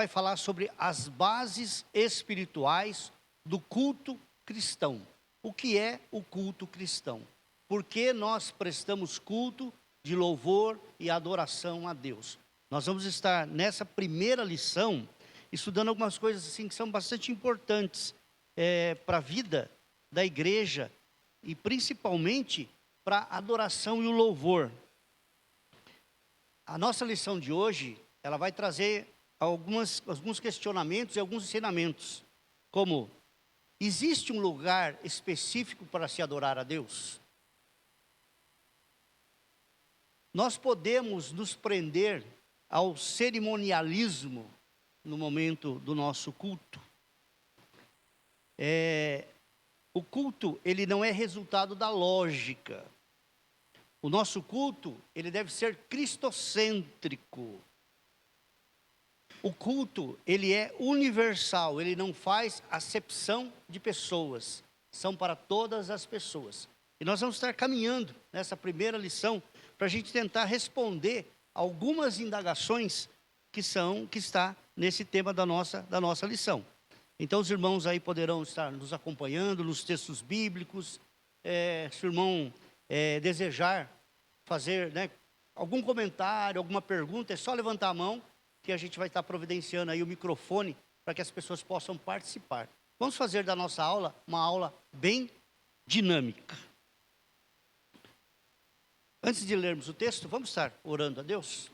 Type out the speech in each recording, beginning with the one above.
vai falar sobre as bases espirituais do culto cristão. O que é o culto cristão? Por que nós prestamos culto de louvor e adoração a Deus? Nós vamos estar nessa primeira lição estudando algumas coisas assim que são bastante importantes para a vida da igreja e principalmente para a adoração e o louvor. A nossa lição de hoje, ela vai trazer alguns questionamentos e alguns ensinamentos, como: existe um lugar específico para se adorar a Deus? Nós podemos nos prender ao cerimonialismo no momento do nosso culto. O culto, ele não é resultado da lógica. O nosso culto, ele deve ser cristocêntrico. O culto, ele é universal, ele não faz acepção de pessoas, são para todas as pessoas. E nós vamos estar caminhando nessa primeira lição para a gente tentar responder algumas indagações que está nesse tema da nossa lição. Então os irmãos aí poderão estar nos acompanhando nos textos bíblicos. Se o irmão desejar fazer algum comentário, alguma pergunta, é só levantar a mão, que a gente vai estar providenciando aí o microfone para que as pessoas possam participar. Vamos fazer da nossa aula uma aula bem dinâmica. Antes de lermos o texto, vamos estar orando a Deus.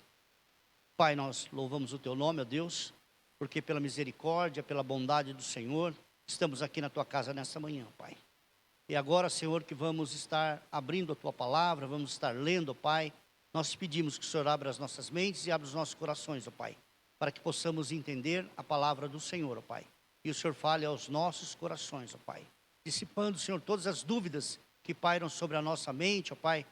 Pai, nós louvamos o Teu nome, ó Deus, porque pela misericórdia, pela bondade do Senhor, estamos aqui na Tua casa nessa manhã, Pai. E agora, Senhor, que vamos estar abrindo a Tua palavra, vamos estar lendo, ó Pai. Nós pedimos que o Senhor abra as nossas mentes e abra os nossos corações, ó Pai, para que possamos entender a palavra do Senhor, ó Pai. E o Senhor fale aos nossos corações, ó Pai, dissipando, Senhor, todas as dúvidas que pairam sobre a nossa mente, ó Pai,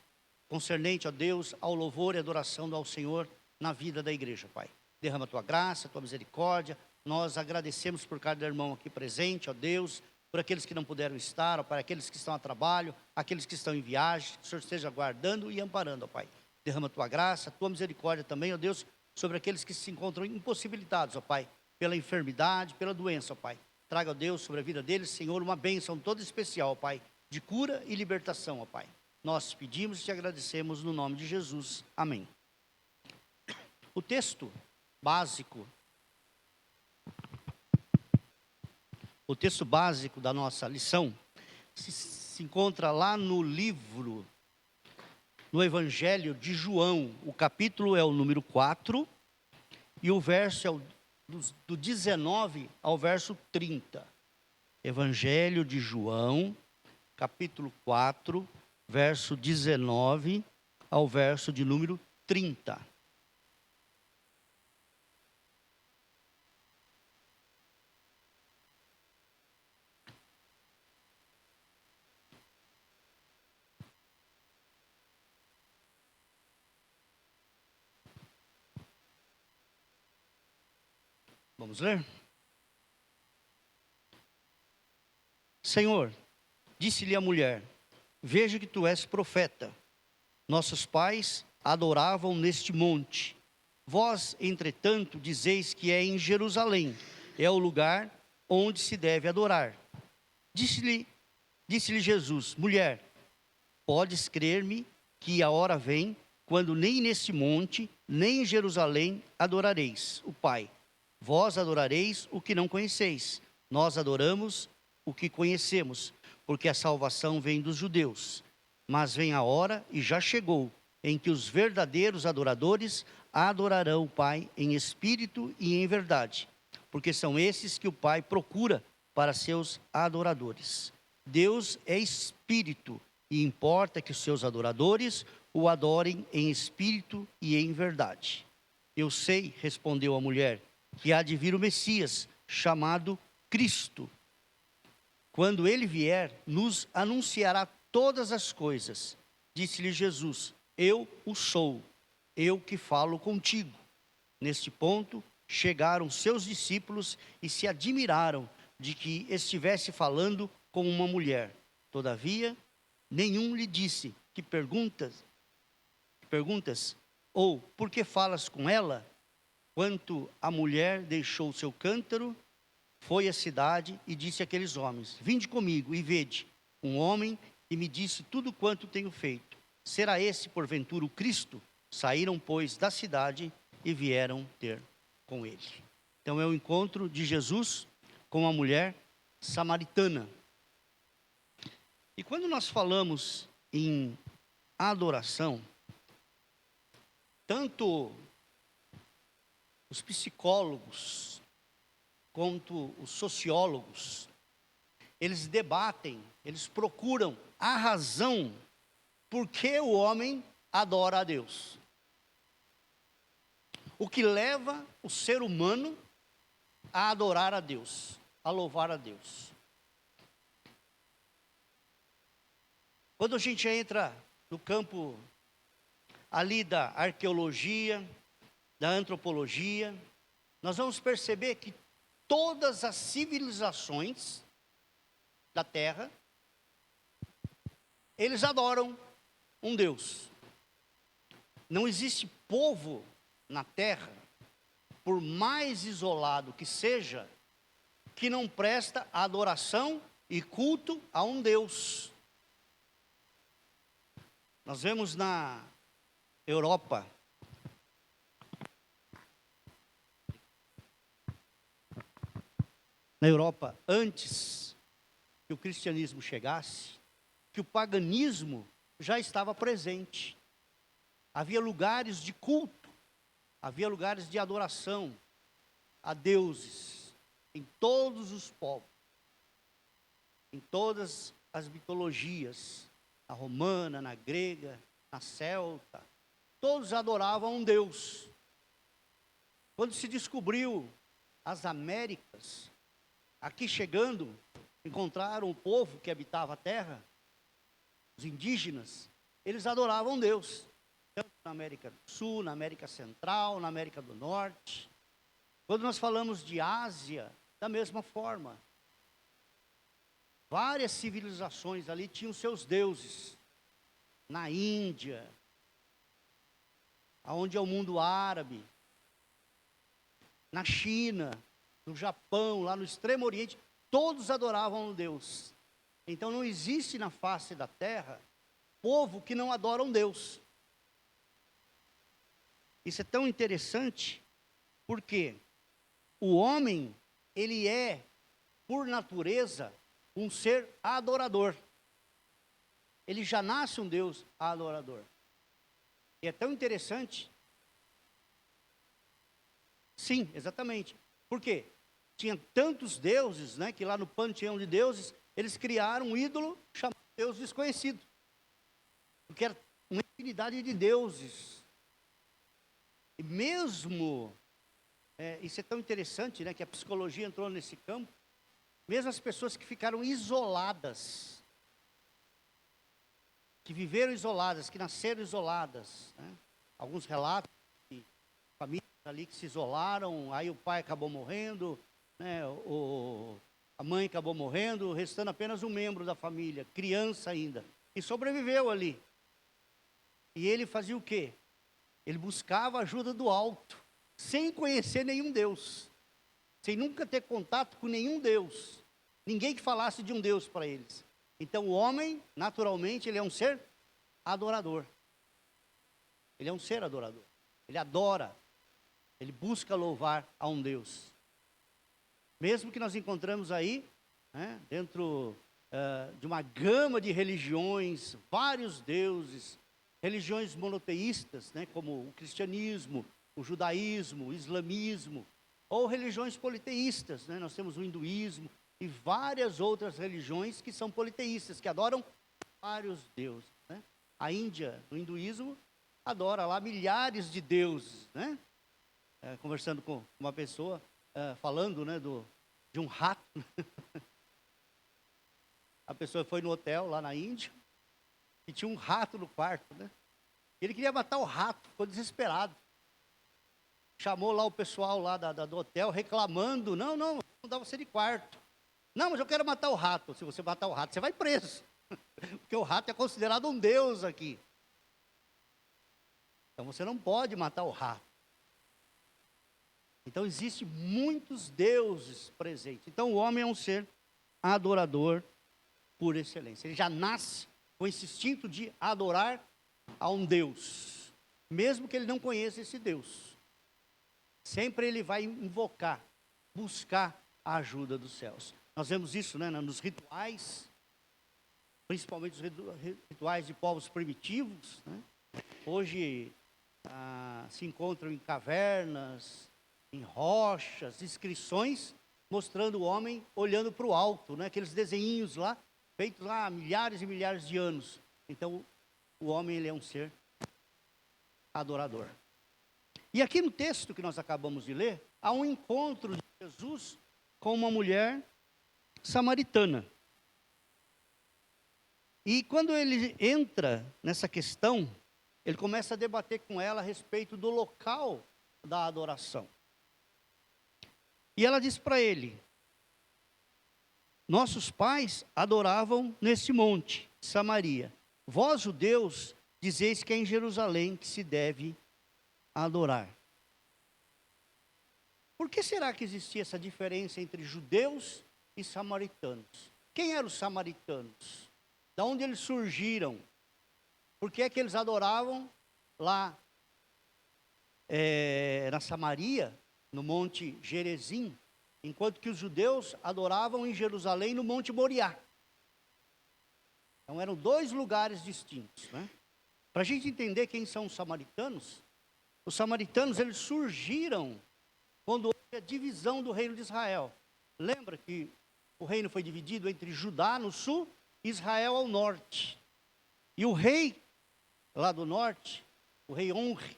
concernente, ó Deus, ao louvor e adoração ao Senhor na vida da igreja, Pai. Derrama a Tua graça, a Tua misericórdia. Nós agradecemos por cada irmão aqui presente, ó Deus, por aqueles que não puderam estar, ó Pai, aqueles que estão a trabalho, aqueles que estão em viagem, que o Senhor esteja guardando e amparando, ó Pai. Derrama a Tua graça, a Tua misericórdia também, ó Deus, sobre aqueles que se encontram impossibilitados, ó Pai, pela enfermidade, pela doença, ó Pai. Traga, ó Deus, sobre a vida deles, Senhor, uma bênção toda especial, ó Pai, de cura e libertação, ó Pai. Nós pedimos e te agradecemos no nome de Jesus. Amém. O texto básico da nossa lição se encontra lá no Evangelho de João. O capítulo é o número 4 e o verso é do 19 ao verso 30. Evangelho de João, capítulo 4, verso 19 ao verso de número 30. Vamos ler? Senhor, disse-lhe a mulher: vejo que tu és profeta. Nossos pais adoravam neste monte. Vós, entretanto, dizeis que é em Jerusalém. É o lugar onde se deve adorar. Disse-lhe Jesus: mulher, podes crer-me que a hora vem, quando nem neste monte, nem em Jerusalém adorareis o Pai. Vós adorareis o que não conheceis. Nós adoramos o que conhecemos, porque a salvação vem dos judeus. Mas vem a hora, e já chegou, em que os verdadeiros adoradores adorarão o Pai em espírito e em verdade, porque são esses que o Pai procura para seus adoradores. Deus é espírito, e importa que os seus adoradores o adorem em espírito e em verdade. Eu sei, respondeu a mulher, que há de vir o Messias, chamado Cristo. Quando ele vier, nos anunciará todas as coisas. Disse-lhe Jesus: eu o sou, eu que falo contigo. Neste ponto, chegaram seus discípulos e se admiraram de que estivesse falando com uma mulher. Todavia, nenhum lhe disse: que perguntas? Ou por que falas com ela? Quanto a mulher deixou seu cântaro, foi à cidade e disse àqueles homens: vinde comigo e vede um homem que me disse tudo quanto tenho feito. Será esse porventura o Cristo? Saíram, pois, da cidade e vieram ter com ele. Então é o encontro de Jesus com a mulher samaritana. E quando nós falamos em adoração, tanto os psicólogos quanto os sociólogos, eles debatem, eles procuram a razão por que o homem adora a Deus. O que leva o ser humano a adorar a Deus, a louvar a Deus. Quando a gente entra no campo ali da arqueologia, da antropologia, nós vamos perceber que todas as civilizações da Terra, eles adoram um Deus. Não existe povo na Terra, por mais isolado que seja, que não presta adoração e culto a um Deus. Nós vemos na Europa, antes que o cristianismo chegasse, que o paganismo já estava presente. Havia lugares de culto, havia lugares de adoração a deuses em todos os povos, em todas as mitologias, na romana, na grega, na celta, todos adoravam um Deus. Quando se descobriu as Américas, aqui chegando, encontraram o povo que habitava a terra, os indígenas, eles adoravam Deus, tanto na América do Sul, na América Central, na América do Norte. Quando nós falamos de Ásia, da mesma forma. Várias civilizações ali tinham seus deuses. Na Índia, aonde é o mundo árabe, na China, no Japão, lá no Extremo Oriente, todos adoravam um Deus. Então não existe na face da terra povo que não adora um Deus. Isso é tão interessante, porque o homem, ele é, por natureza, um ser adorador. Ele já nasce um Deus adorador. E é tão interessante. Sim, exatamente. Por quê? Tinha tantos deuses, né, que lá no panteão de deuses, eles criaram um ídolo chamado Deus desconhecido. Porque era uma infinidade de deuses. E mesmo, isso é tão interessante, né, que a psicologia entrou nesse campo, mesmo as pessoas que ficaram isoladas, que viveram isoladas, que nasceram isoladas, né? Alguns relatos de famílias ali que se isolaram, aí o pai acabou morrendo, né? A mãe acabou morrendo, restando apenas um membro da família, criança ainda, e sobreviveu ali. E ele fazia o quê? Ele buscava a ajuda do alto, sem conhecer nenhum Deus, sem nunca ter contato com nenhum Deus, ninguém que falasse de um Deus para eles. Então o homem, naturalmente, ele é um ser adorador. Ele é um ser adorador. Ele adora, ele busca louvar a um Deus. Mesmo que nós encontramos aí, né, dentro de uma gama de religiões, vários deuses, religiões monoteístas, né, como o cristianismo, o judaísmo, o islamismo, ou religiões politeístas, né, nós temos o hinduísmo e várias outras religiões que são politeístas, que adoram vários deuses, né? A Índia, no hinduísmo, adora lá milhares de deuses, né? Conversando com uma pessoa, falando, né, de um rato. A pessoa foi no hotel lá na Índia e tinha um rato no quarto, né? Ele queria matar o rato, ficou desesperado. Chamou lá o pessoal lá do hotel reclamando: não dá você de quarto. Não, mas eu quero matar o rato. Se você matar o rato, você vai preso. Porque o rato é considerado um deus aqui. Então você não pode matar o rato. Então, existem muitos deuses presentes. Então, o homem é um ser adorador por excelência. Ele já nasce com esse instinto de adorar a um Deus, mesmo que ele não conheça esse Deus. Sempre ele vai invocar, buscar a ajuda dos céus. Nós vemos isso, né, nos rituais, principalmente os rituais de povos primitivos, né? Hoje se encontram em cavernas, em rochas, inscrições mostrando o homem olhando para o alto, né? Aqueles desenhinhos lá, feitos lá há milhares e milhares de anos. Então, o homem, ele é um ser adorador. E aqui no texto que nós acabamos de ler, há um encontro de Jesus com uma mulher samaritana. E quando ele entra nessa questão, ele começa a debater com ela a respeito do local da adoração. E ela diz para ele: nossos pais adoravam nesse monte, Samaria. Vós, judeus, dizeis que é em Jerusalém que se deve adorar. Por que será que existia essa diferença entre judeus e samaritanos? Quem eram os samaritanos? Da onde eles surgiram? Por que é que eles adoravam lá na Samaria, no Monte Gerizim, enquanto que os judeus adoravam em Jerusalém, no Monte Moriá? Então eram dois lugares distintos, né? Para a gente entender quem são os samaritanos eles surgiram quando houve a divisão do reino de Israel. Lembra que o reino foi dividido entre Judá no sul e Israel ao norte. E o rei lá do norte, o rei Onri,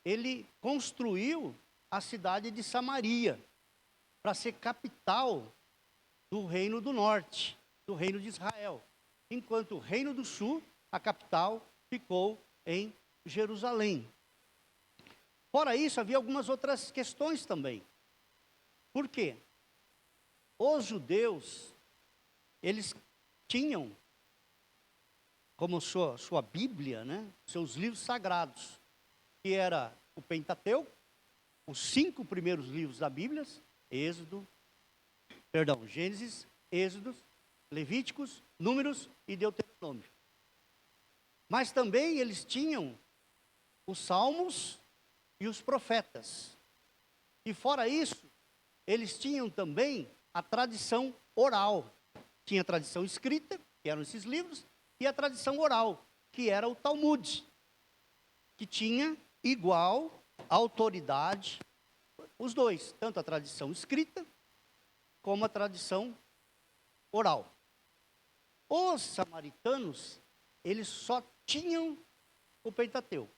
ele construiu a cidade de Samaria para ser capital do reino do norte, do reino de Israel. Enquanto o reino do sul, a capital ficou em Jerusalém. Fora isso, havia algumas outras questões também. Por quê? Os judeus, eles tinham como sua Bíblia, né, seus livros sagrados, que era o Pentateuco, os 5 primeiros livros da Bíblia, Gênesis, Êxodo, Levíticos, Números e Deuteronômio. Mas também eles tinham os Salmos e os profetas. E fora isso, eles tinham também a tradição oral. Tinha a tradição escrita, que eram esses livros, e a tradição oral, que era o Talmud, que tinha igual autoridade, os dois, tanto a tradição escrita, como a tradição oral. Os samaritanos, eles só tinham o Pentateuco.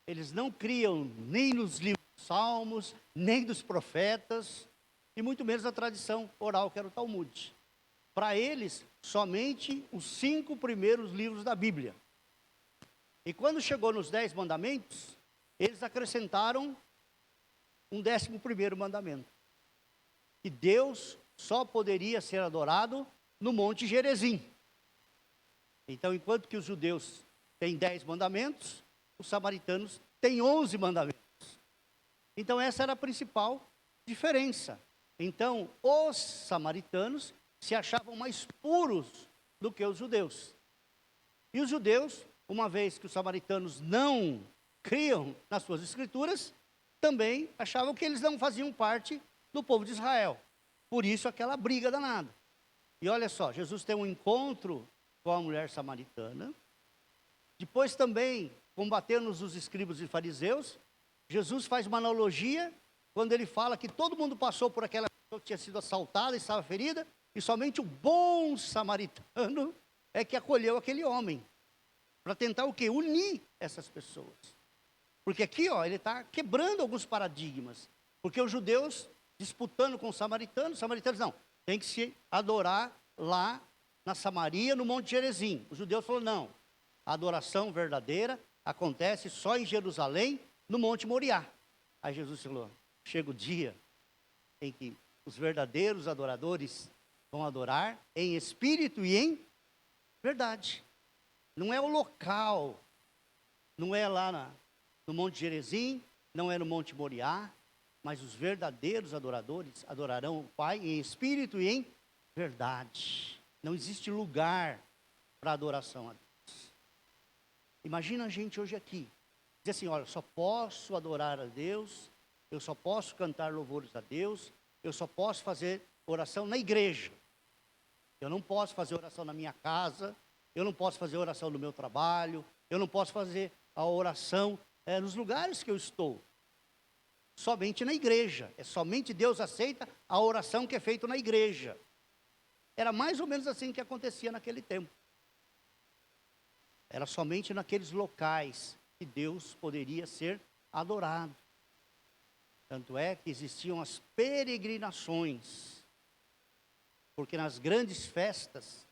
Eles não criam nem nos livros dos Salmos, nem dos profetas, e muito menos a tradição oral, que era o Talmud. Para eles, somente os 5 primeiros livros da Bíblia. E quando chegou nos 10 mandamentos, eles acrescentaram um 11º mandamento. Que Deus só poderia ser adorado no Monte Gerizim. Então, enquanto que os judeus têm 10 mandamentos, os samaritanos têm 11 mandamentos. Então, essa era a principal diferença. Então, os samaritanos se achavam mais puros do que os judeus. E os judeus, uma vez que os samaritanos não criam nas suas escrituras, também achavam que eles não faziam parte do povo de Israel. Por isso, aquela briga danada. E olha só, Jesus tem um encontro com a mulher samaritana. Depois também, combatendo os escribas e fariseus, Jesus faz uma analogia quando ele fala que todo mundo passou por aquela pessoa que tinha sido assaltada e estava ferida, e somente o bom samaritano é que acolheu aquele homem. Para tentar o quê? Unir essas pessoas. Porque aqui, ele está quebrando alguns paradigmas. Porque os judeus, disputando com os samaritanos não, tem que se adorar lá na Samaria, no Monte Gerizim. Os judeus falaram, não, a adoração verdadeira acontece só em Jerusalém, no Monte Moriá. Aí Jesus falou, chega o dia em que os verdadeiros adoradores vão adorar em espírito e em verdade. Não é o local, não é lá no Monte Gerizim, não é no Monte Moriá, mas os verdadeiros adoradores adorarão o Pai em espírito e em verdade. Não existe lugar para adoração a Deus. Imagina a gente hoje aqui, dizer assim, olha, eu só posso adorar a Deus, eu só posso cantar louvores a Deus, eu só posso fazer oração na igreja. Eu não posso fazer oração na minha casa, eu não posso fazer oração no meu trabalho, eu não posso fazer a oração nos lugares que eu estou. Somente na igreja. É somente Deus aceita a oração que é feita na igreja. Era mais ou menos assim que acontecia naquele tempo. Era somente naqueles locais que Deus poderia ser adorado. Tanto é que existiam as peregrinações. Porque nas grandes festas,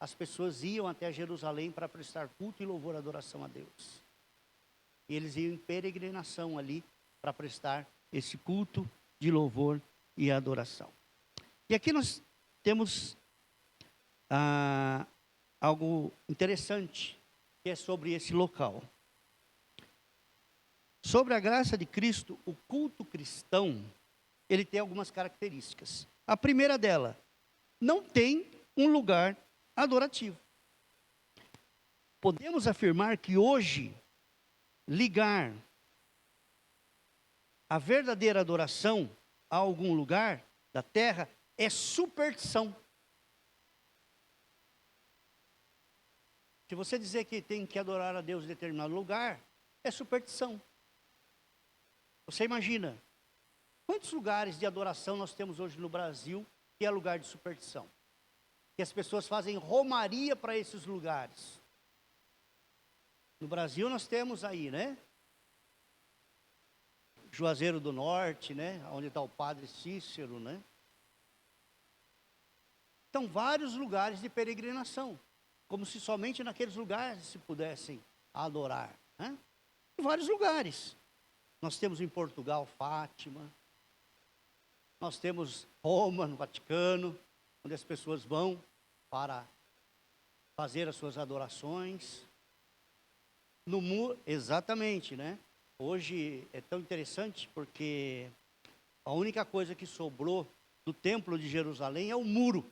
as pessoas iam até Jerusalém para prestar culto e louvor e adoração a Deus. E eles iam em peregrinação ali para prestar esse culto de louvor e adoração. E aqui nós temos algo interessante, que é sobre esse local. Sobre a graça de Cristo, o culto cristão, ele tem algumas características. A primeira dela, não tem um lugar adorativo. Podemos afirmar que hoje, ligar a verdadeira adoração a algum lugar da terra é superstição. Se você dizer que tem que adorar a Deus em determinado lugar, é superstição. Você imagina, quantos lugares de adoração nós temos hoje no Brasil que é lugar de superstição? Que as pessoas fazem romaria para esses lugares. No Brasil nós temos aí, né? Juazeiro do Norte, né? Onde está o Padre Cícero, né? Então, vários lugares de peregrinação. Como se somente naqueles lugares se pudessem adorar, né? Em vários lugares. Nós temos em Portugal, Fátima. Nós temos Roma, no Vaticano, onde as pessoas vão para fazer as suas adorações. No muro, exatamente, né? Hoje é tão interessante porque a única coisa que sobrou do templo de Jerusalém é o muro.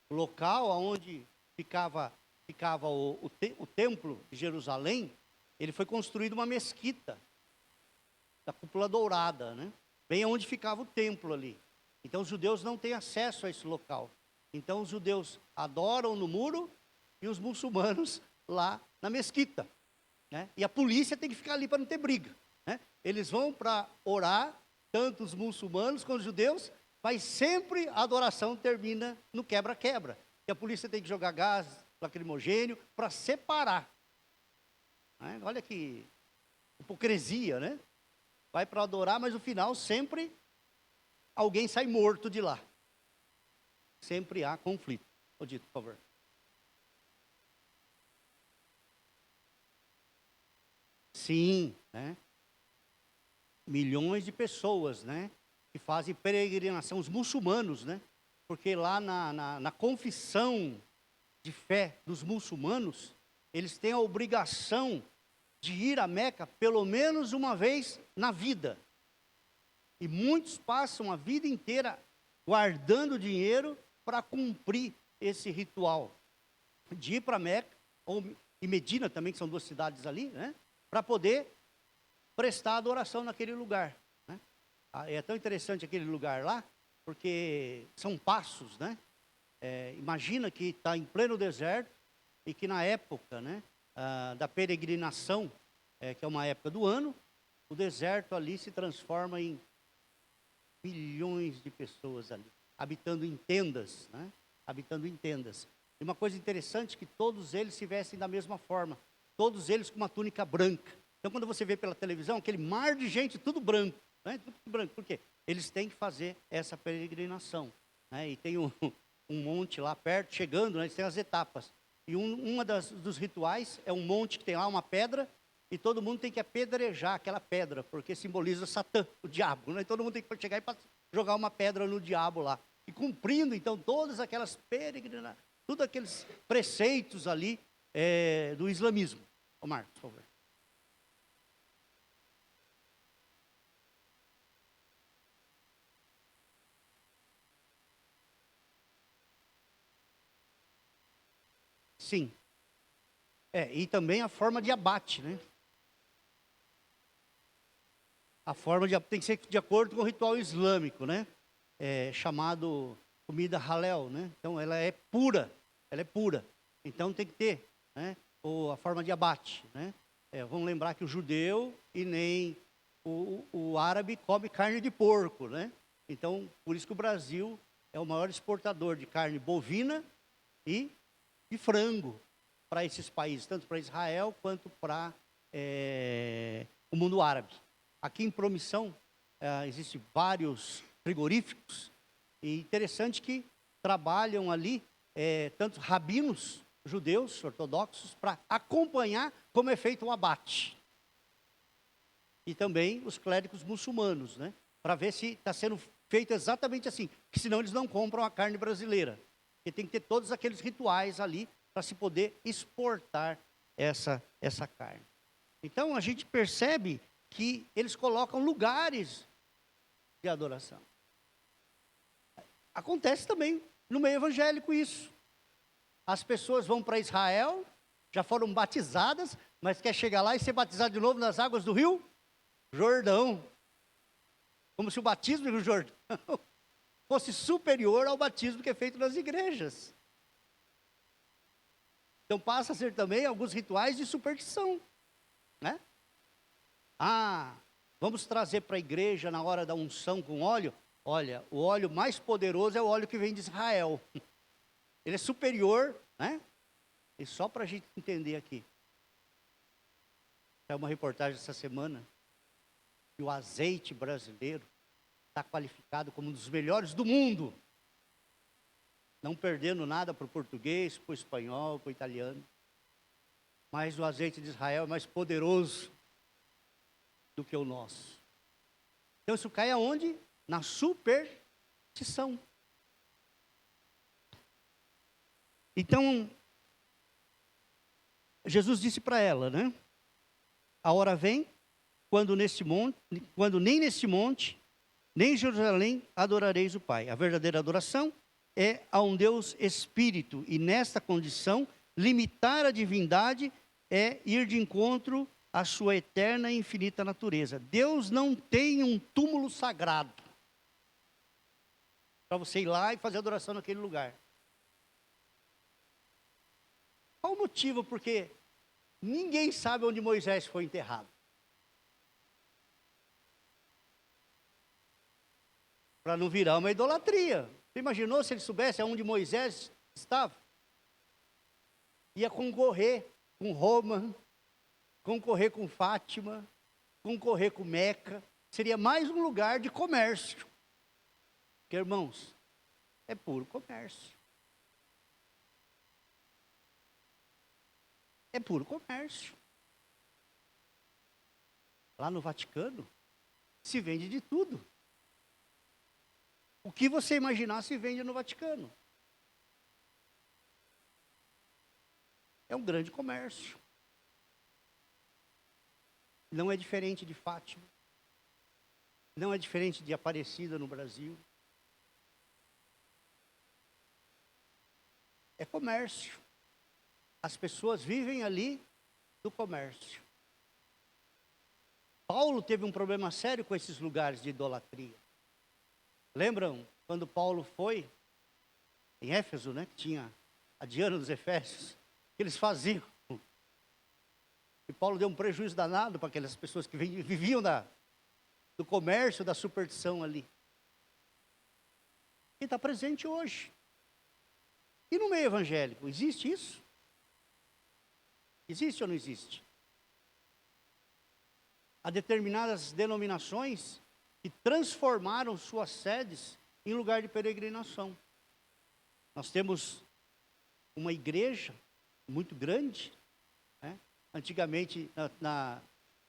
O local onde ficava o templo de Jerusalém, ele foi construído uma mesquita, da cúpula dourada, né? Bem onde ficava o templo ali. Então os judeus não têm acesso a esse local. Então os judeus adoram no muro e os muçulmanos lá na mesquita, né? E a polícia tem que ficar ali para não ter briga, né? Eles vão para orar, tanto os muçulmanos quanto os judeus, mas sempre a adoração termina no quebra-quebra. E a polícia tem que jogar gás lacrimogênio para separar, né? Olha que hipocrisia, né? Vai para adorar, mas no final sempre alguém sai morto de lá. Sempre há conflito. Ô Dito, por favor. Sim, né? Milhões de pessoas, né? Que fazem peregrinação, os muçulmanos, né? Porque lá na confissão de fé dos muçulmanos, eles têm a obrigação de ir a Meca pelo menos uma vez na vida. E muitos passam a vida inteira guardando dinheiro para cumprir esse ritual de ir para Meca, e Medina também, que são duas cidades ali, né? Para poder prestar adoração naquele lugar, né? É tão interessante aquele lugar lá, porque são passos, né? Imagina que está em pleno deserto e que na época, né, da peregrinação, que é uma época do ano, o deserto ali se transforma em milhões de pessoas ali, habitando em tendas, né? Habitando em tendas. E uma coisa interessante é que todos eles se vestem da mesma forma, todos eles com uma túnica branca. Então, quando você vê pela televisão, aquele mar de gente, tudo branco, né? Tudo branco. Por quê? Eles têm que fazer essa peregrinação, né? E tem um monte lá perto, chegando, né? Eles têm as etapas. E uma dos rituais é um monte que tem lá uma pedra, e todo mundo tem que apedrejar aquela pedra, porque simboliza Satã, o diabo, né? E todo mundo tem que chegar e jogar uma pedra no diabo lá. E cumprindo, então, todas aquelas peregrinações, todos aqueles preceitos ali do islamismo. Ô Marcos, por favor. Sim. E também a forma de abate, né? A forma de tem que ser de acordo com o ritual islâmico, né? Chamado comida halal, né? Então ela é pura, Então tem que ter, né? Ou a forma de abate, né? Vamos lembrar que o judeu e nem o árabe come carne de porco, né? Então por isso que o Brasil é o maior exportador de carne bovina e de frango para esses países, tanto para Israel quanto para o mundo árabe. Aqui em Promissão existem vários frigoríficos e interessante que trabalham ali tanto rabinos judeus ortodoxos para acompanhar como é feito o abate e também os clérigos muçulmanos, né, para ver se está sendo feito exatamente assim, porque senão eles não compram a carne brasileira, porque tem que ter todos aqueles rituais ali para se poder exportar essa carne. Então a gente percebe que eles colocam lugares de adoração. Acontece também no meio evangélico isso. As pessoas vão para Israel, já foram batizadas, mas quer chegar lá e ser batizado de novo nas águas do Rio Jordão. Como se o batismo do Rio Jordão fosse superior ao batismo que é feito nas igrejas. Então passa a ser também alguns rituais de superstição, né? Vamos trazer para a igreja na hora da unção com óleo. Olha, o óleo mais poderoso é o óleo que vem de Israel. Ele é superior, né? E só para a gente entender aqui. É uma reportagem essa semana que o azeite brasileiro está qualificado como um dos melhores do mundo. Não perdendo nada para o português, para o espanhol, para o italiano. Mas o azeite de Israel é mais poderoso do que o nosso. Então isso cai aonde? Na superstição. Então, Jesus disse para ela, né? A hora vem quando nem neste monte, nem em Jerusalém adorareis o Pai. A verdadeira adoração é a um Deus Espírito. E nesta condição, limitar a divindade é ir de encontro à sua eterna e infinita natureza. Deus não tem um túmulo sagrado para você ir lá e fazer adoração naquele lugar. Qual o motivo? Porque ninguém sabe onde Moisés foi enterrado. Para não virar uma idolatria. Você imaginou se ele soubesse aonde Moisés estava? Ia concorrer com Roma, concorrer com Fátima, concorrer com Meca. Seria mais um lugar de comércio. Porque, irmãos, é puro comércio. É puro comércio. Lá no Vaticano, se vende de tudo. O que você imaginar se vende no Vaticano. É um grande comércio. Não é diferente de Fátima. Não é diferente de Aparecida no Brasil. É comércio. As pessoas vivem ali do comércio. Paulo teve um problema sério com esses lugares de idolatria. Lembram quando Paulo foi em Éfeso, né? Que tinha a Diana dos Efésios, que eles faziam. E Paulo deu um prejuízo danado para aquelas pessoas que viviam do comércio, da superstição ali. E está presente hoje. E no meio evangélico, existe isso? Existe ou não existe? Há determinadas denominações que transformaram suas sedes em lugar de peregrinação. Nós temos uma igreja muito grande, né? Antigamente,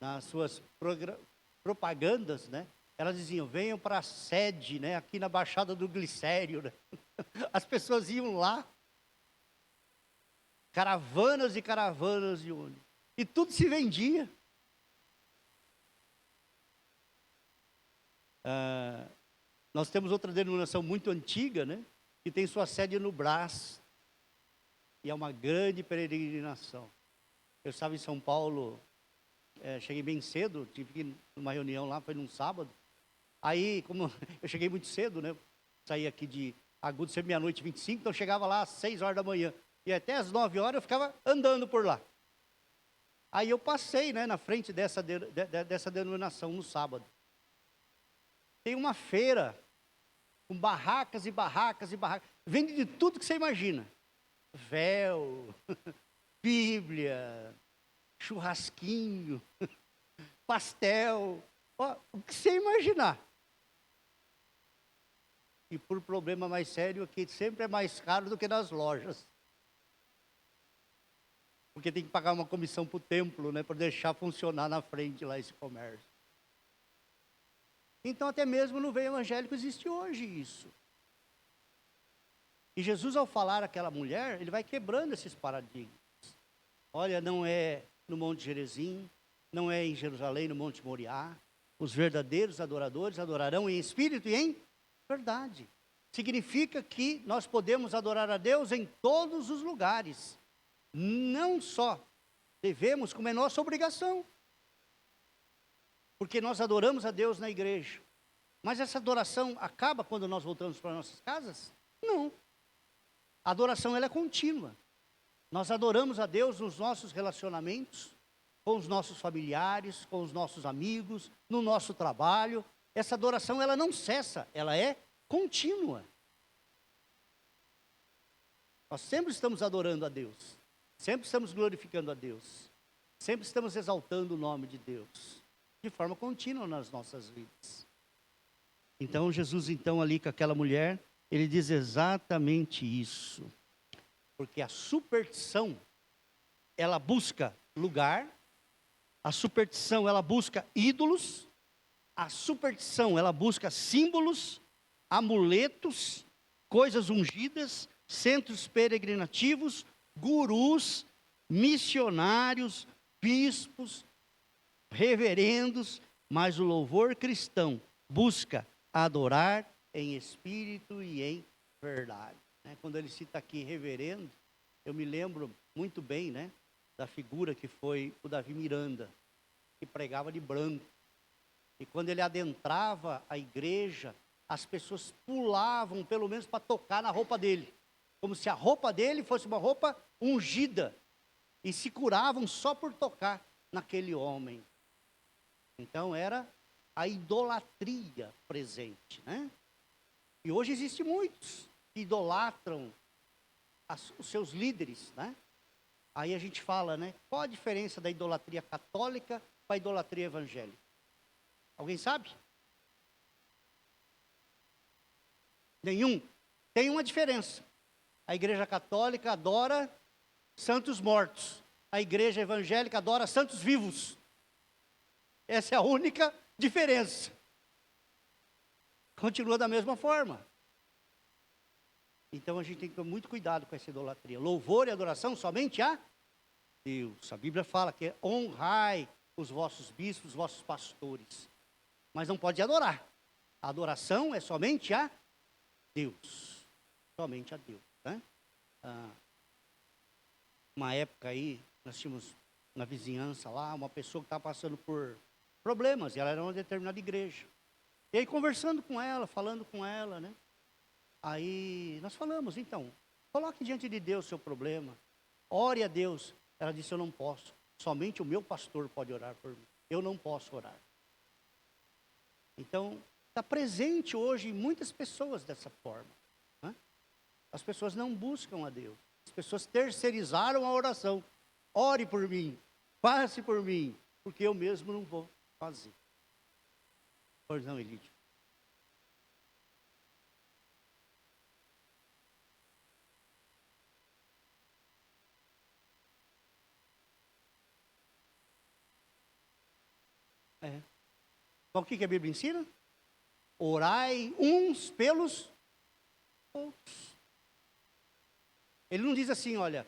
nas suas propagandas, né? Elas diziam, venham para a sede, né? Aqui na Baixada do Glicério. Né? As pessoas iam lá, caravanas e caravanas de ônibus, e tudo se vendia. Nós temos outra denominação muito antiga, né? Que tem sua sede no Brás. E é uma grande peregrinação. Eu estava em São Paulo, cheguei bem cedo, tive que ir numa reunião lá, foi num sábado. Aí, como eu cheguei muito cedo, né? Saí aqui de Agudos, sempre meia-noite e 25, então eu chegava lá às 6 horas da manhã. E até às 9 horas eu ficava andando por lá. Aí eu passei, né, na frente dessa denominação no sábado. Tem uma feira com barracas e barracas e barracas. Vende de tudo que você imagina. Véu, Bíblia, churrasquinho, pastel, ó, o que você imaginar. E por problema mais sério, aqui sempre é mais caro do que nas lojas. Porque tem que pagar uma comissão para o templo, né, para deixar funcionar na frente lá esse comércio. Então até mesmo no meio evangélico existe hoje isso. E Jesus, ao falar àquela mulher, ele vai quebrando esses paradigmas. Olha, não é no Monte Gerizim, não é em Jerusalém, no Monte Moriá. Os verdadeiros adoradores adorarão em espírito e em verdade. Significa que nós podemos adorar a Deus em todos os lugares. Não só devemos, como é nossa obrigação. Porque nós adoramos a Deus na igreja. Mas essa adoração acaba quando nós voltamos para nossas casas? Não. A adoração ela é contínua. Nós adoramos a Deus nos nossos relacionamentos, com os nossos familiares, com os nossos amigos, no nosso trabalho. Essa adoração ela não cessa, ela é contínua. Nós sempre estamos adorando a Deus, sempre estamos glorificando a Deus, sempre estamos exaltando o nome de Deus, de forma contínua nas nossas vidas. Então Jesus, então ali com aquela mulher, ele diz exatamente isso. Porque a superstição, ela busca lugar, a superstição, ela busca ídolos, a superstição, ela busca símbolos, amuletos, coisas ungidas, centros peregrinativos, gurus, missionários, bispos, reverendos, mas o louvor cristão busca adorar em espírito e em verdade. Quando ele cita aqui reverendo, eu me lembro muito bem, né, da figura que foi o Davi Miranda, que pregava de branco. E quando ele adentrava a igreja, as pessoas pulavam, pelo menos para tocar na roupa dele, como se a roupa dele fosse uma roupa ungida, e se curavam só por tocar naquele homem. Então era a idolatria presente, né? E hoje existem muitos que idolatram os seus líderes, né? Aí a gente fala, né? Qual a diferença da idolatria católica para a idolatria evangélica? Alguém sabe? Nenhum. Tem uma diferença. A igreja católica adora santos mortos. A igreja evangélica adora santos vivos. Essa é a única diferença. Continua da mesma forma. Então a gente tem que ter muito cuidado com essa idolatria. Louvor e adoração somente a Deus. A Bíblia fala que honrai os vossos bispos, os vossos pastores. Mas não pode adorar. A adoração é somente a Deus. Somente a Deus, né? Uma época aí, nós tínhamos na vizinhança lá, uma pessoa que estava passando por problemas, e ela era uma determinada igreja. E aí conversando com ela, falando com ela, né? Aí nós falamos, então, coloque diante de Deus o seu problema, ore a Deus. Ela disse, eu não posso, somente o meu pastor pode orar por mim, eu não posso orar. Então, está presente hoje em muitas pessoas dessa forma, né? As pessoas não buscam a Deus, as pessoas terceirizaram a oração. Ore por mim, passe por mim, porque eu mesmo não vou fazer. Pois não, Elídio? Então, o que a Bíblia ensina? Orai uns pelos outros. Ele não diz assim, olha,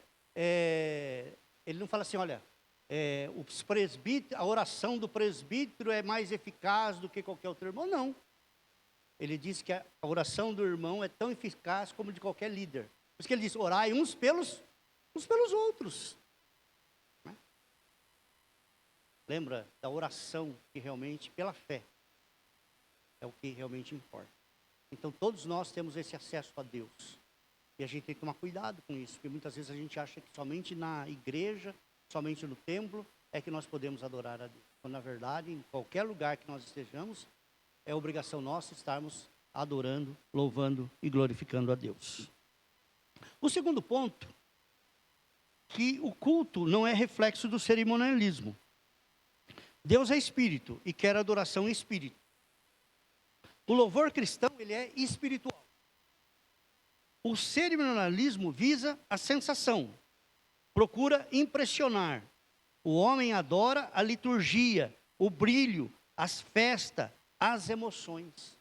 ele não fala assim, olha, os presbíteros, a oração do presbítero é mais eficaz do que qualquer outro irmão. Não. Ele diz que a oração do irmão é tão eficaz como de qualquer líder. Por isso que ele diz, orai uns pelos uns pelos outros. Né? Lembra da oração que realmente, pela fé, é o que realmente importa. Então todos nós temos esse acesso a Deus. E a gente tem que tomar cuidado com isso, porque muitas vezes a gente acha que somente na igreja, somente no templo, é que nós podemos adorar a Deus. Quando na verdade, em qualquer lugar que nós estejamos, é obrigação nossa estarmos adorando, louvando e glorificando a Deus. O segundo ponto, que o culto não é reflexo do cerimonialismo. Deus é espírito e quer adoração em espírito. O louvor cristão, ele é espiritual. O cerimonialismo visa a sensação, procura impressionar. O homem adora a liturgia, o brilho, as festas, as emoções.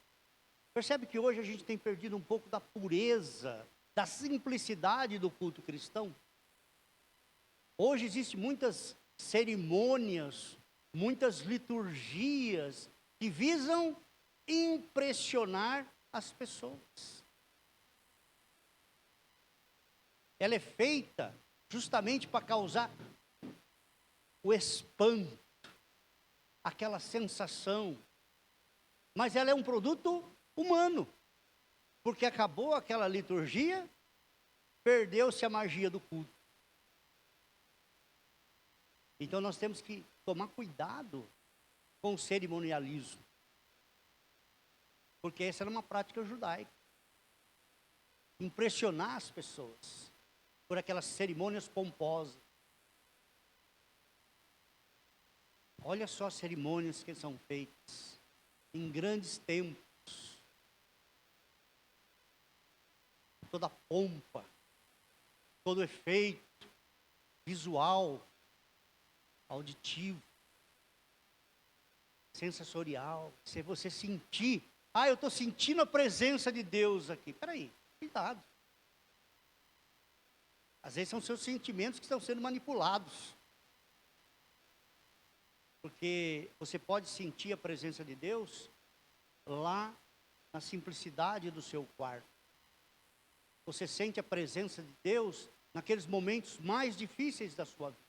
Percebe que hoje a gente tem perdido um pouco da pureza, da simplicidade do culto cristão? Hoje existem muitas cerimônias, muitas liturgias que visam impressionar as pessoas. Ela é feita justamente para causar o espanto, aquela sensação. Mas ela é um produto humano, porque acabou aquela liturgia, perdeu-se a magia do culto. Então nós temos que tomar cuidado com o cerimonialismo, porque essa era uma prática judaica. Impressionar as pessoas por aquelas cerimônias pomposas. Olha só as cerimônias que são feitas em grandes templos. Toda a pompa, todo o efeito visual, auditivo, sensorial. Se você sentir, eu estou sentindo a presença de Deus aqui. Peraí, cuidado. Às vezes são seus sentimentos que estão sendo manipulados. Porque você pode sentir a presença de Deus lá na simplicidade do seu quarto. Você sente a presença de Deus naqueles momentos mais difíceis da sua vida.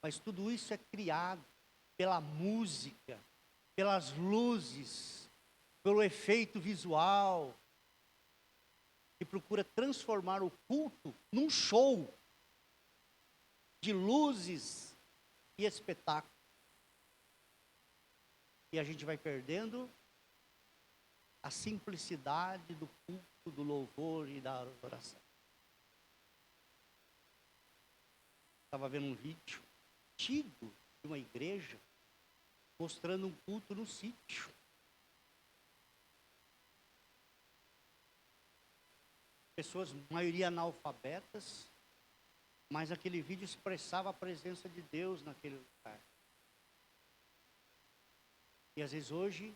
Mas tudo isso é criado pela música, pelas luzes, pelo efeito visual, que procura transformar o culto num show de luzes e espetáculo. E a gente vai perdendo a simplicidade do culto, do louvor e da adoração. Estava vendo um vídeo antigo de uma igreja mostrando um culto no sítio. Pessoas, maioria analfabetas, mas aquele vídeo expressava a presença de Deus naquele lugar. E às vezes hoje,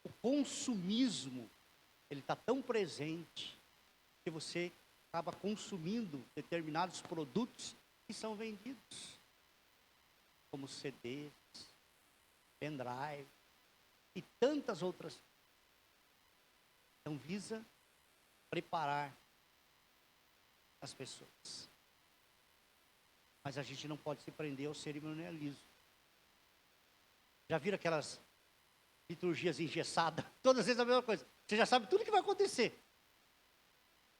o consumismo, ele está tão presente, que você acaba consumindo determinados produtos que são vendidos, como CDs, pendrive e tantas outras. Então visa preparar as pessoas. Mas a gente não pode se prender ao cerimonialismo. Já viram aquelas liturgias engessadas? Todas as vezes a mesma coisa. Você já sabe tudo o que vai acontecer.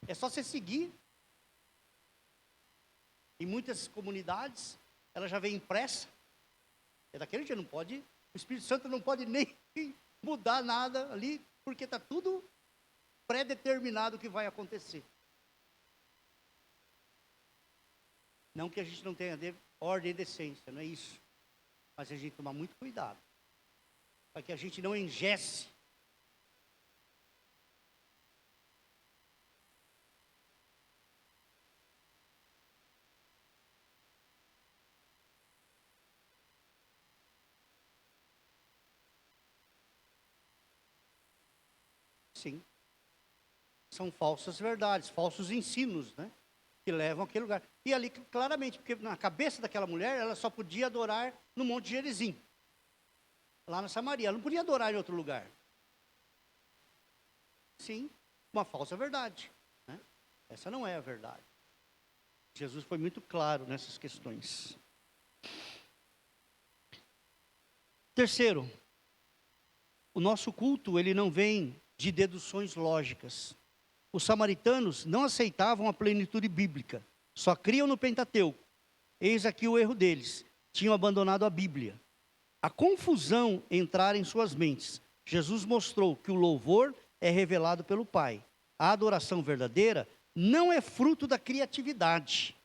É só você seguir. Em muitas comunidades, ela já vem impressa. É daquele dia, não pode, o Espírito Santo não pode nem mudar nada ali, porque está tudo pré-determinado o que vai acontecer. Não que a gente não tenha ordem e decência, não é isso. Mas a gente tomar muito cuidado, para que a gente não engesse. Sim. São falsas verdades, falsos ensinos, né? Que levam àquele lugar. E ali, claramente, porque na cabeça daquela mulher, ela só podia adorar no Monte Gerizim. Lá na Samaria. Ela não podia adorar em outro lugar. Sim, uma falsa verdade. Né? Essa não é a verdade. Jesus foi muito claro nessas questões. Terceiro, o nosso culto, ele não vem de deduções lógicas. Os samaritanos não aceitavam a plenitude bíblica, só criam no Pentateuco. Eis aqui o erro deles, tinham abandonado a Bíblia. A confusão entrar em suas mentes. Jesus mostrou que o louvor é revelado pelo Pai. A adoração verdadeira não é fruto da criatividade,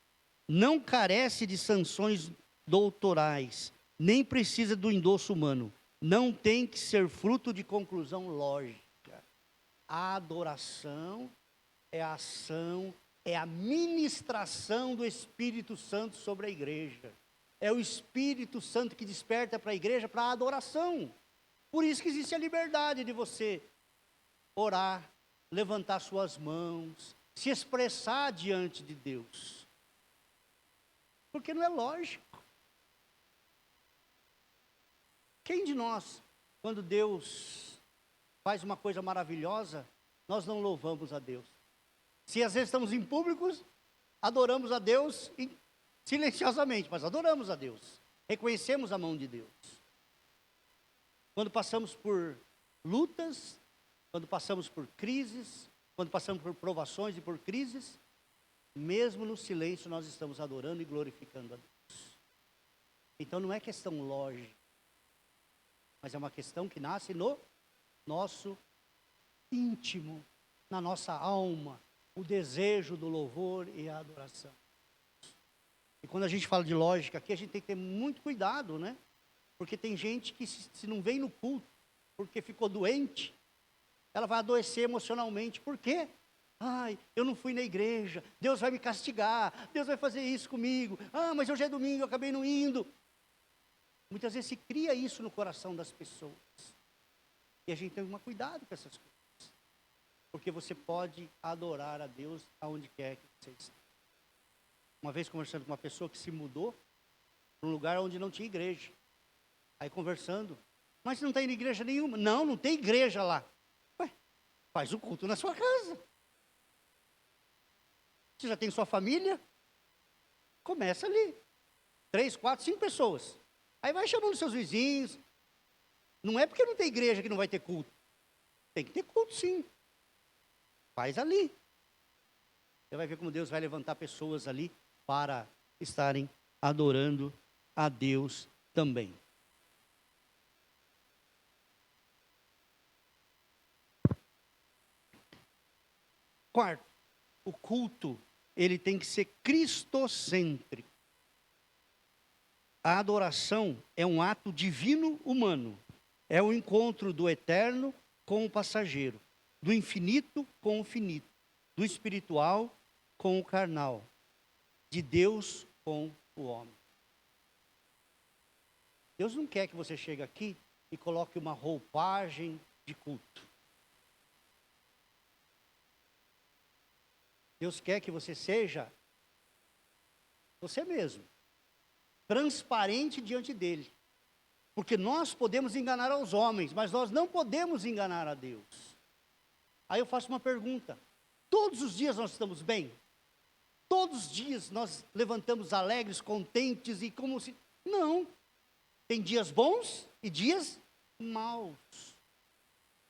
não carece de sanções doutorais, nem precisa do endosso humano, não tem que ser fruto de conclusão lógica. A adoração é a ação, é a ministração do Espírito Santo sobre a igreja. É o Espírito Santo que desperta para a igreja para a adoração. Por isso que existe a liberdade de você orar, levantar suas mãos, se expressar diante de Deus. Porque não é lógico. Quem de nós, quando Deus faz uma coisa maravilhosa, nós não louvamos a Deus? Se às vezes estamos em públicos, adoramos a Deus silenciosamente, mas adoramos a Deus. Reconhecemos a mão de Deus. Quando passamos por lutas, quando passamos por crises, quando passamos por provações e por crises, mesmo no silêncio nós estamos adorando e glorificando a Deus. Então não é questão lógica, mas é uma questão que nasce no nosso íntimo, na nossa alma, o desejo do louvor e a adoração. E quando a gente fala de lógica aqui, a gente tem que ter muito cuidado, né? Porque tem gente que se não vem no culto, porque ficou doente, ela vai adoecer emocionalmente. Por quê? Ai, eu não fui na igreja, Deus vai me castigar, Deus vai fazer isso comigo. Ah, mas hoje é domingo, eu acabei não indo. Muitas vezes se cria isso no coração das pessoas. E a gente tem que tomar cuidado com essas coisas. Porque você pode adorar a Deus aonde quer que você esteja. Uma vez conversando com uma pessoa que se mudou para um lugar onde não tinha igreja. Aí conversando, mas não tem igreja nenhuma. Não, não tem igreja lá. Ué, faz o culto na sua casa. Você já tem sua família? Começa ali. 3, 4, 5 pessoas. Aí vai chamando seus vizinhos. Não é porque não tem igreja que não vai ter culto. Tem que ter culto sim. Faz ali. Você vai ver como Deus vai levantar pessoas ali para estarem adorando a Deus também. Quarto, o culto, ele tem que ser cristocêntrico. A adoração é um ato divino humano. É o encontro do eterno com o passageiro, do infinito com o finito, do espiritual com o carnal, de Deus com o homem. Deus não quer que você chegue aqui e coloque uma roupagem de culto. Deus quer que você seja você mesmo, transparente diante dele. Porque nós podemos enganar aos homens, mas nós não podemos enganar a Deus. Aí eu faço uma pergunta: todos os dias nós estamos bem? Todos os dias nós levantamos alegres, contentes e como se... Não. Tem dias bons e dias maus.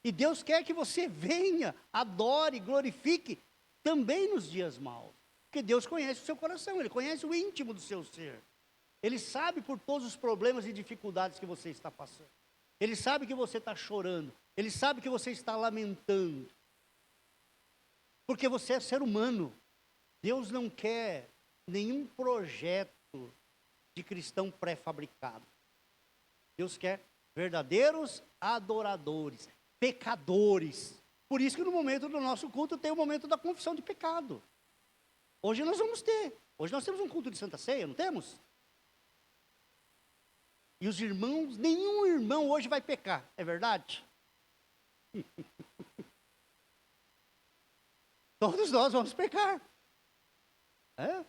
E Deus quer que você venha, adore, glorifique também nos dias maus. Porque Deus conhece o seu coração, Ele conhece o íntimo do seu ser. Ele sabe por todos os problemas e dificuldades que você está passando. Ele sabe que você está chorando. Ele sabe que você está lamentando. Porque você é ser humano. Deus não quer nenhum projeto de cristão pré-fabricado. Deus quer verdadeiros adoradores, pecadores. Por isso que no momento do nosso culto tem o momento da confissão de pecado. Hoje nós vamos ter. Hoje nós temos um culto de Santa Ceia, não temos? E os irmãos, nenhum irmão hoje vai pecar, é verdade? Todos nós vamos pecar. É?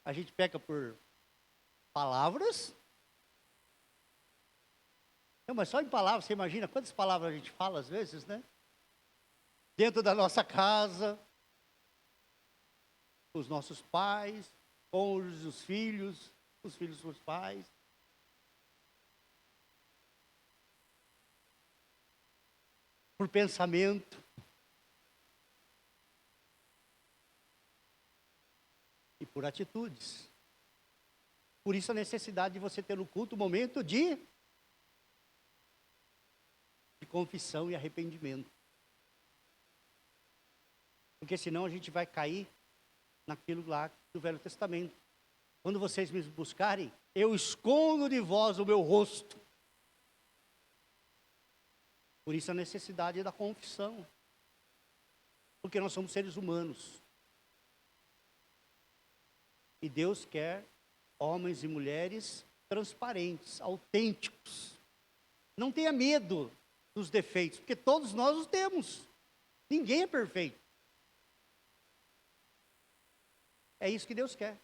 A gente peca por palavras. Não, mas só em palavras, você imagina quantas palavras a gente fala às vezes, né? Dentro da nossa casa. os nossos pais, cônjuges, os filhos dos pais. Por pensamento. E por atitudes. Por isso a necessidade de você ter no culto um momento de confissão e arrependimento. Porque senão a gente vai cair naquilo lá do Velho Testamento. Quando vocês me buscarem, eu escondo de vós o meu rosto. Por isso a necessidade da confissão. Porque nós somos seres humanos. E Deus quer homens e mulheres transparentes, autênticos. Não tenha medo dos defeitos, porque todos nós os temos. Ninguém é perfeito. É isso que Deus quer.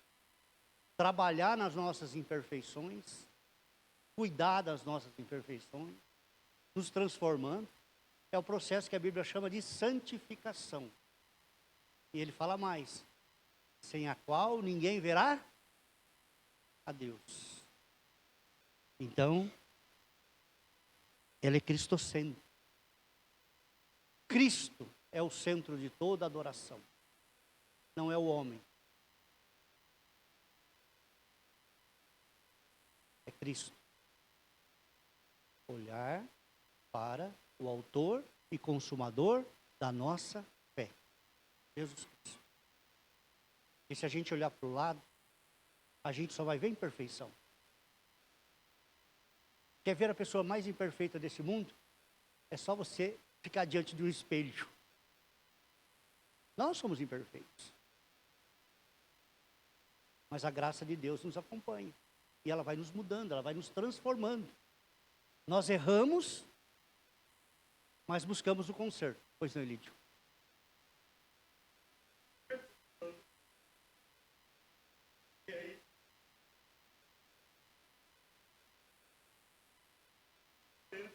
Trabalhar nas nossas imperfeições, cuidar das nossas imperfeições, nos transformando. É o processo que a Bíblia chama de santificação. E ele fala mais, sem a qual ninguém verá a Deus. Então, ela é cristocêntrica. Cristo é o centro de toda adoração. Não é o homem. É Cristo. Olhar para o autor e consumador da nossa fé. Jesus Cristo. E se a gente olhar para o lado, a gente só vai ver imperfeição. Quer ver a pessoa mais imperfeita desse mundo? É só você ficar diante de um espelho. Nós somos imperfeitos. Mas a graça de Deus nos acompanha. E ela vai nos mudando, ela vai nos transformando. Nós erramos, mas buscamos o conserto. Pois não, Elídio?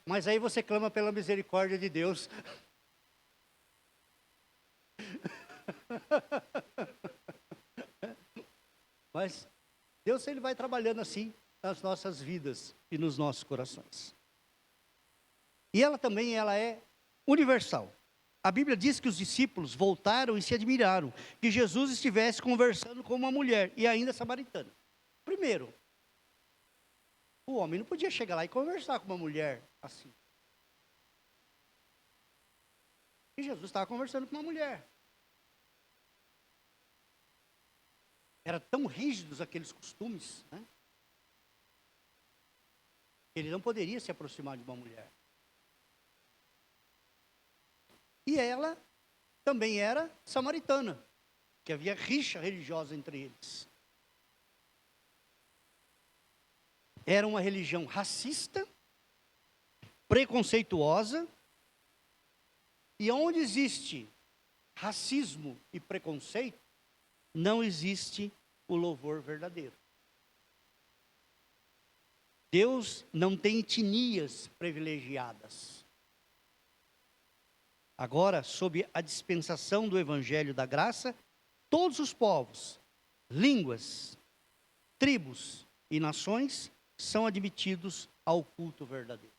Mas aí você clama pela misericórdia de Deus. Mas Deus, ele vai trabalhando assim nas nossas vidas e nos nossos corações. E ela também, ela é universal. A Bíblia diz que os discípulos voltaram e se admiraram que Jesus estivesse conversando com uma mulher, e ainda samaritana. Primeiro, o homem não podia chegar lá e conversar com uma mulher assim. E Jesus estava conversando com uma mulher. Eram tão rígidos aqueles costumes, né? Ele não poderia se aproximar de uma mulher. E ela também era samaritana, que havia rixa religiosa entre eles. Era uma religião racista, preconceituosa, e onde existe racismo e preconceito, não existe o louvor verdadeiro. Deus não tem etnias privilegiadas. Agora, sob a dispensação do Evangelho da Graça, todos os povos, línguas, tribos e nações são admitidos ao culto verdadeiro.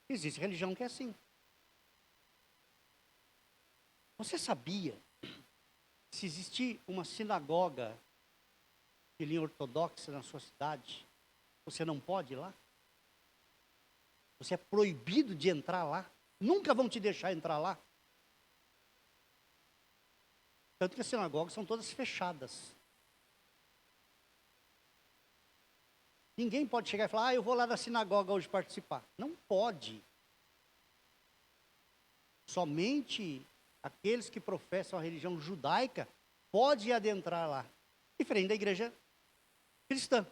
Existe religião que é assim. Você sabia, se existir uma sinagoga de linha ortodoxa na sua cidade, você não pode ir lá? Você é proibido de entrar lá. Nunca vão te deixar entrar lá. Tanto que as sinagogas são todas fechadas. Ninguém pode chegar e falar, eu vou lá na sinagoga hoje participar. Não pode. Somente aqueles que professam a religião judaica podem adentrar lá. Diferente da igreja cristã.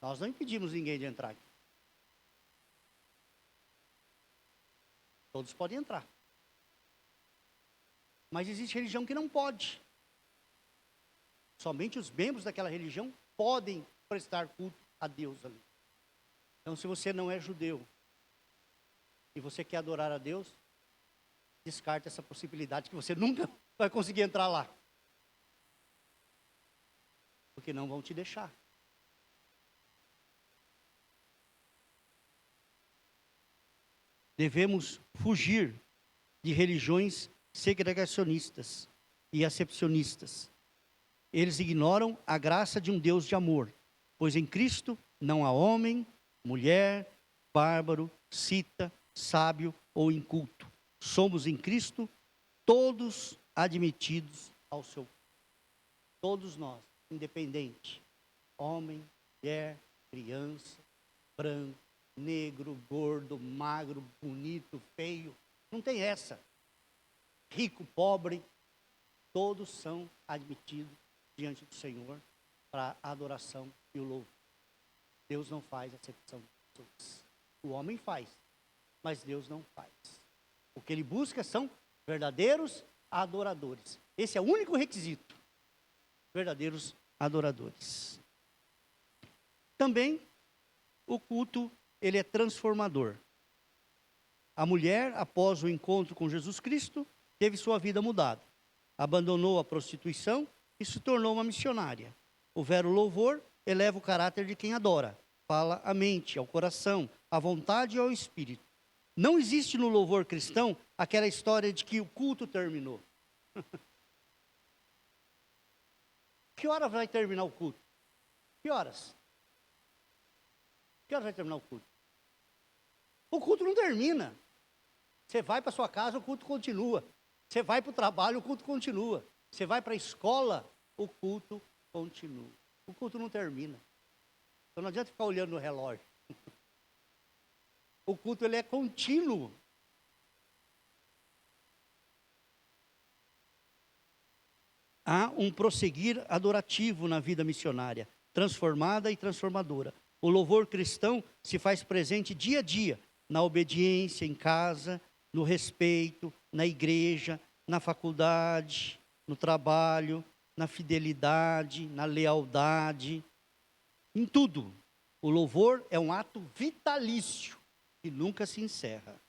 Nós não impedimos ninguém de entrar aqui. Todos podem entrar. Mas existe religião que não pode. Somente os membros daquela religião podem prestar culto a Deus ali. Então, se você não é judeu e você quer adorar a Deus, descarte essa possibilidade que você nunca vai conseguir entrar lá. Porque não vão te deixar. Devemos fugir de religiões segregacionistas e acepcionistas. Eles ignoram a graça de um Deus de amor, pois em Cristo não há homem, mulher, bárbaro, cita, sábio ou inculto. Somos em Cristo todos admitidos ao seu. Todos nós, independente, homem, mulher, criança, branco, negro, gordo, magro, bonito, feio, não tem essa. Rico, pobre, todos são admitidos diante do Senhor para a adoração e o louvor. Deus não faz acepção de pessoas. O homem faz, mas Deus não faz. O que ele busca são verdadeiros adoradores. Esse é o único requisito. Verdadeiros adoradores. Também o culto, ele é transformador. A mulher, após o encontro com Jesus Cristo, teve sua vida mudada. Abandonou a prostituição e se tornou uma missionária. O vero louvor eleva o caráter de quem adora. Fala à mente, ao coração, à vontade e ao espírito. Não existe no louvor cristão aquela história de que o culto terminou. Que horas vai terminar o culto? Que horas? Que horas vai terminar o culto? O culto não termina. Você vai para sua casa, o culto continua. Você vai para o trabalho, o culto continua. Você vai para a escola, o culto continua. O culto não termina. Então não adianta ficar olhando no relógio. O culto, ele é contínuo. Há um prosseguir adorativo na vida missionária, transformada e transformadora. O louvor cristão se faz presente dia a dia, na obediência, em casa, no respeito, na igreja, na faculdade, no trabalho, na fidelidade, na lealdade, em tudo. O louvor é um ato vitalício que nunca se encerra.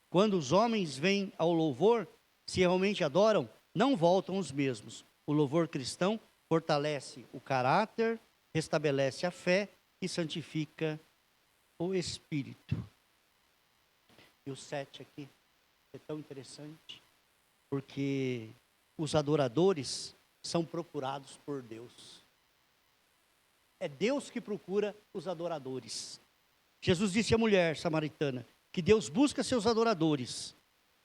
Quando os homens vêm ao louvor, se realmente adoram, não voltam os mesmos. O louvor cristão fortalece o caráter, restabelece a fé e santifica o espírito. E o 7 aqui é tão interessante, porque os adoradores são procurados por Deus. É Deus que procura os adoradores. Jesus disse à mulher samaritana que Deus busca seus adoradores.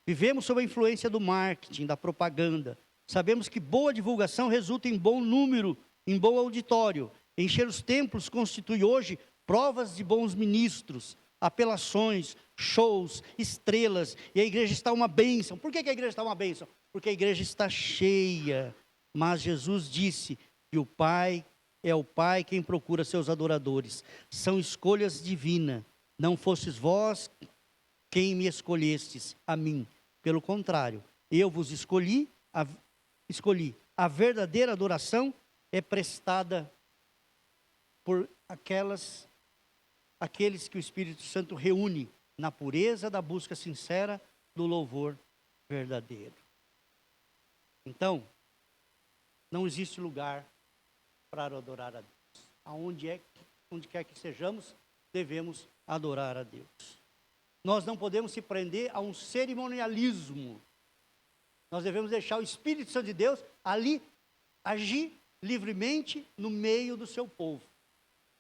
Vivemos sob a influência do marketing, da propaganda. Sabemos que boa divulgação resulta em bom número, em bom auditório. Encher os templos constitui hoje provas de bons ministros, apelações, shows, estrelas. E a igreja está uma bênção. Por que a igreja está uma bênção? Porque a igreja está cheia. Mas Jesus disse que o Pai é o Pai quem procura seus adoradores. São escolhas divinas. Não fostes vós quem me escolhestes a mim. Pelo contrário, eu vos escolhi. A verdadeira adoração é prestada por aqueles que o Espírito Santo reúne na pureza da busca sincera do louvor verdadeiro. Então, não existe lugar para adorar a Deus. Onde quer que sejamos, devemos adorar a Deus. Nós não podemos se prender a um cerimonialismo. Nós devemos deixar o Espírito Santo de Deus ali agir livremente no meio do seu povo.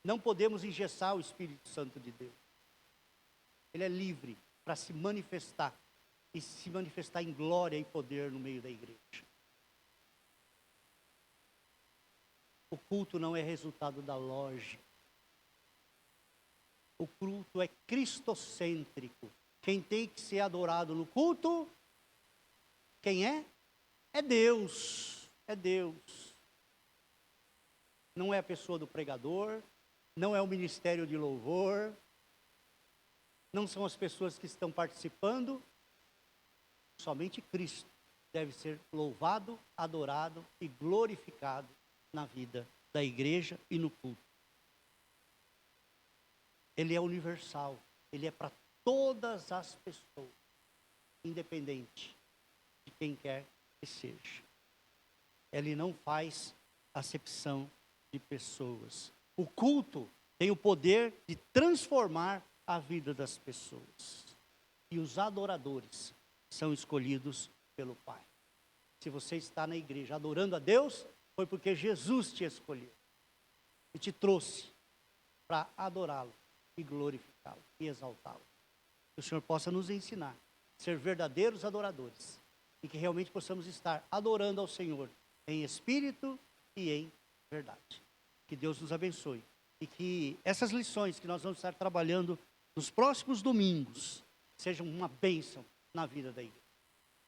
Não podemos engessar o Espírito Santo de Deus. Ele é livre para se manifestar e se manifestar em glória e poder no meio da igreja. O culto não é resultado da lógica. O culto é cristocêntrico. Quem tem que ser adorado no culto, quem é? É Deus. É Deus. Não é a pessoa do pregador, não é o ministério de louvor, não são as pessoas que estão participando. Somente Cristo deve ser louvado, adorado e glorificado na vida da igreja e no culto. Ele é universal, ele é para todas as pessoas, independente de quem quer que seja. Ele não faz acepção de pessoas. O culto tem o poder de transformar a vida das pessoas. E os adoradores são escolhidos pelo Pai. Se você está na igreja adorando a Deus, foi porque Jesus te escolheu e te trouxe para adorá-lo e glorificá-lo e exaltá-lo. Que o Senhor possa nos ensinar a ser verdadeiros adoradores e que realmente possamos estar adorando ao Senhor em espírito e em verdade. Que Deus nos abençoe e que essas lições que nós vamos estar trabalhando nos próximos domingos sejam uma bênção na vida da igreja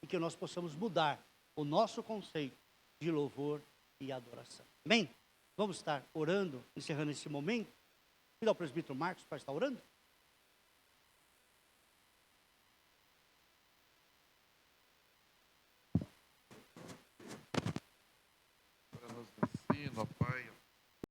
e que nós possamos mudar o nosso conceito de louvor e adoração. Amém? Vamos estar orando, encerrando esse momento. Convidar o presbítero Marcos para estar orando. Para nos ensina, Pai,